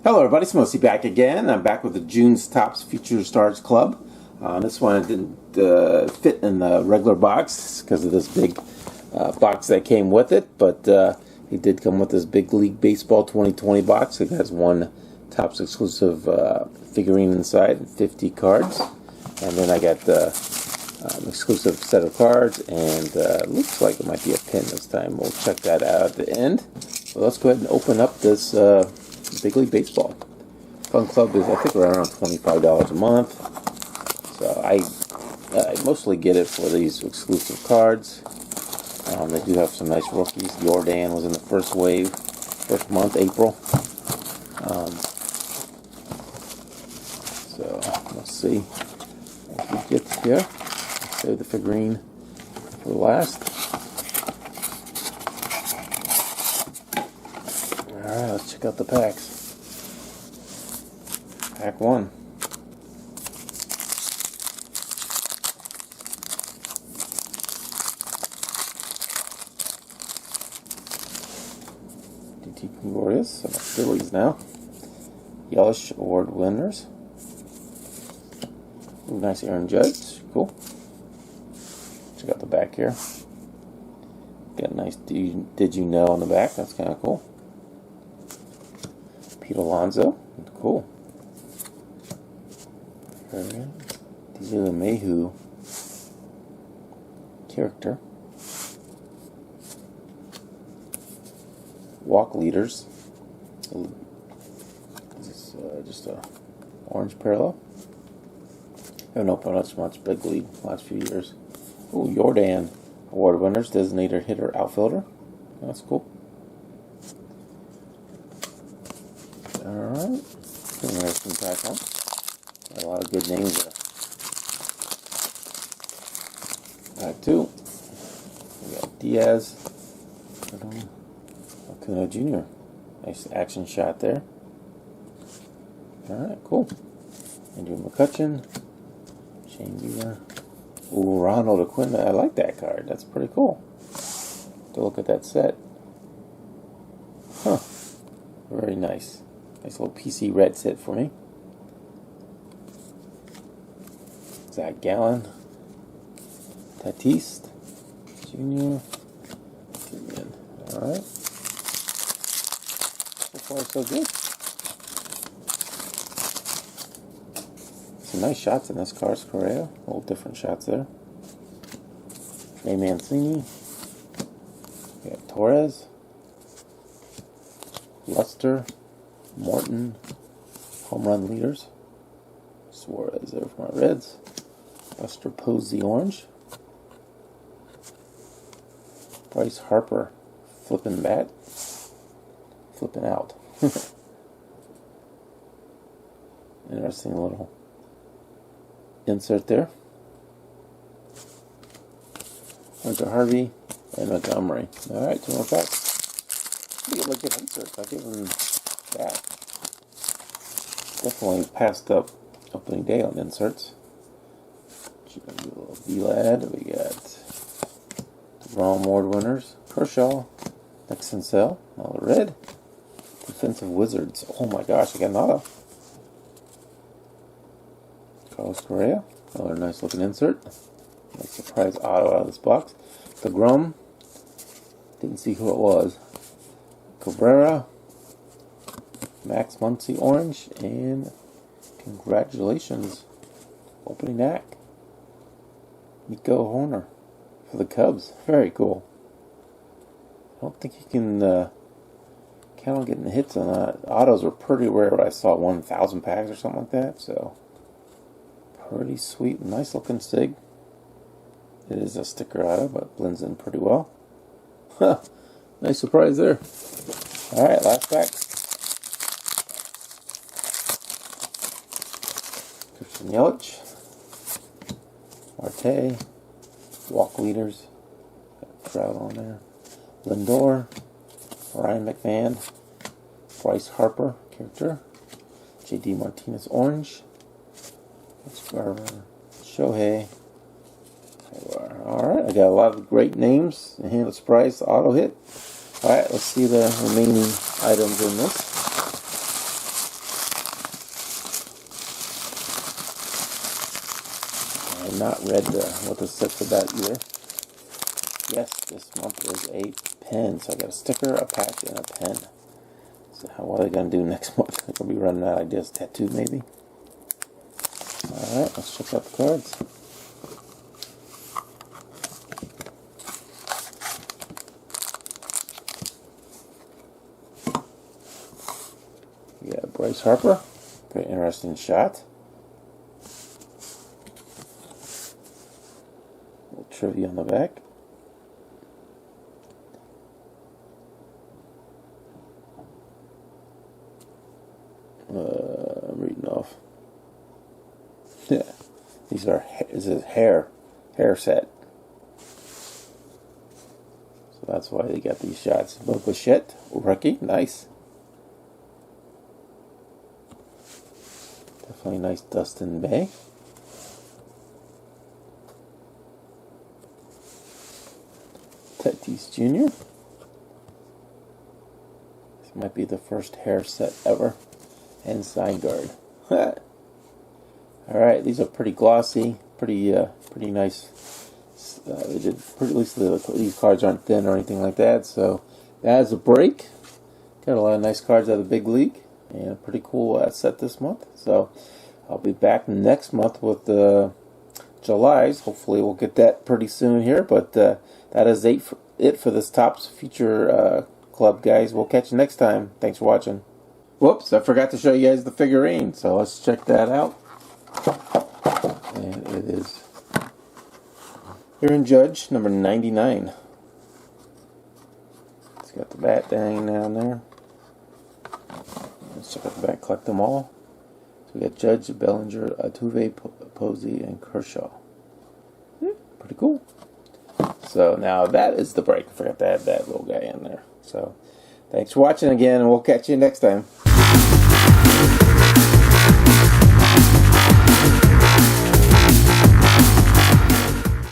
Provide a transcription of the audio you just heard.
Hello everybody, Smosey back again. I'm back with the June's Topps Future Stars Club. This one didn't fit in the regular box because of this big box that came with it, but it did come with this Big League Baseball 2020 box. It has one Topps exclusive figurine inside, 50 cards, and then I got an exclusive set of cards, and looks like it might be a pin this time. We'll check that out at the end. So let's go ahead and open up this Big League Baseball. Fun Club is, I think, around $25 a month. So I mostly get it for these exclusive cards. They do have some nice rookies. Jordan was in the first wave, first month, April. So let's see what we get here. Save the figurine for last. Alright, let's check out the packs. Pack 1. DT Glorious, some Phillies now. Yelich Award winners. Ooh, nice Aaron Judge, cool. Check out the back here. Got a nice Did You Know on the back, that's kind of cool. Pete Alonso, cool. These are the Mayhew character. Walk leaders. This is just a orange parallel. I haven't opened much Big League last few years. Ooh, Jordan Award winners, designated hitter, outfielder. That's cool. Alright. Interesting pack one. Got a lot of good names there. Pack 2. We got Diaz. Acuna Jr. Nice action shot there. Alright, cool. Andrew McCutchen. Shane Bieber. Ooh, Ronald Acuna. I like that card. That's pretty cool. To look at that set. Huh. Very nice. Nice little PC red set for me. Zach Gallen. Tatis Jr. Alright. So far so good. Some nice shots in this Carlos Correa. A little different shots there. Trey Mancini. We got Torres. Luster. Morton. Home run leaders. Suarez there for my Reds. Buster Posey orange. Bryce Harper flipping bat. Flipping out. Interesting little insert there. Hunter Harvey and Montgomery. Alright, 2 more packs. Pretty good looking inserts. I'll give them that. Definitely passed up opening day on inserts. V-Lad. We got DeGrom Award winners. Kershaw. Nixon Cell. Another red. Defensive Wizards. Oh my gosh, I got an auto. Carlos Correa. Another nice looking insert. Nice surprise auto out of this box. DeGrom. Didn't see who it was. Cabrera. Max Muncy orange. And congratulations. Opening act. Nico Horner for the Cubs. Very cool. I don't think you can count on getting the hits on that. Autos are pretty rare, but I saw 1,000 packs or something like that, so pretty sweet. Nice looking SIG. It is a sticker auto, but blends in pretty well. Huh. Nice surprise there. Alright, last pack. Christian Yelich. Marte, walk leaders, got Trout on there, Lindor, Ryan McMahon, Bryce Harper, character, JD Martinez orange, Garver, Shohei. Alright, I got a lot of great names, a hand of surprise auto hit. Alright, let's see the remaining items in this. not read what this set's about either. Yes, this month is a pen. So I got a sticker, a patch, and a pen. So what are they going to do next month? They're going to be running out of ideas. Tattoo, maybe? Alright, let's check out the cards. We got Bryce Harper. Very interesting shot. A little trivia on the back. I'm reading off. Yeah, these are this is hair set. So that's why they got these shots. Bo Bichette, rookie, nice. Definitely nice Dustin May. Tatis Jr. This might be the first hair set ever. And sign guard. Alright, these are pretty glossy, pretty nice. They did at least these cards aren't thin or anything like that. So that's a break. Got a lot of nice cards out of the big league, and a pretty cool set this month. So I'll be back next month with July's. Hopefully we'll get that pretty soon here. But that is it for this Topps Future Club, guys. We'll catch you next time. Thanks for watching. Whoops, I forgot to show you guys the figurine, so let's check that out. And it is Aaron Judge, number 99. It's got the bat hanging down there. Let's check out the back, collect them all. So we got Judge, Bellinger, Altuve, Posey, and Kershaw. Pretty cool. So now that is the break. I forgot to add that little guy in there. So thanks for watching again, and we'll catch you next time.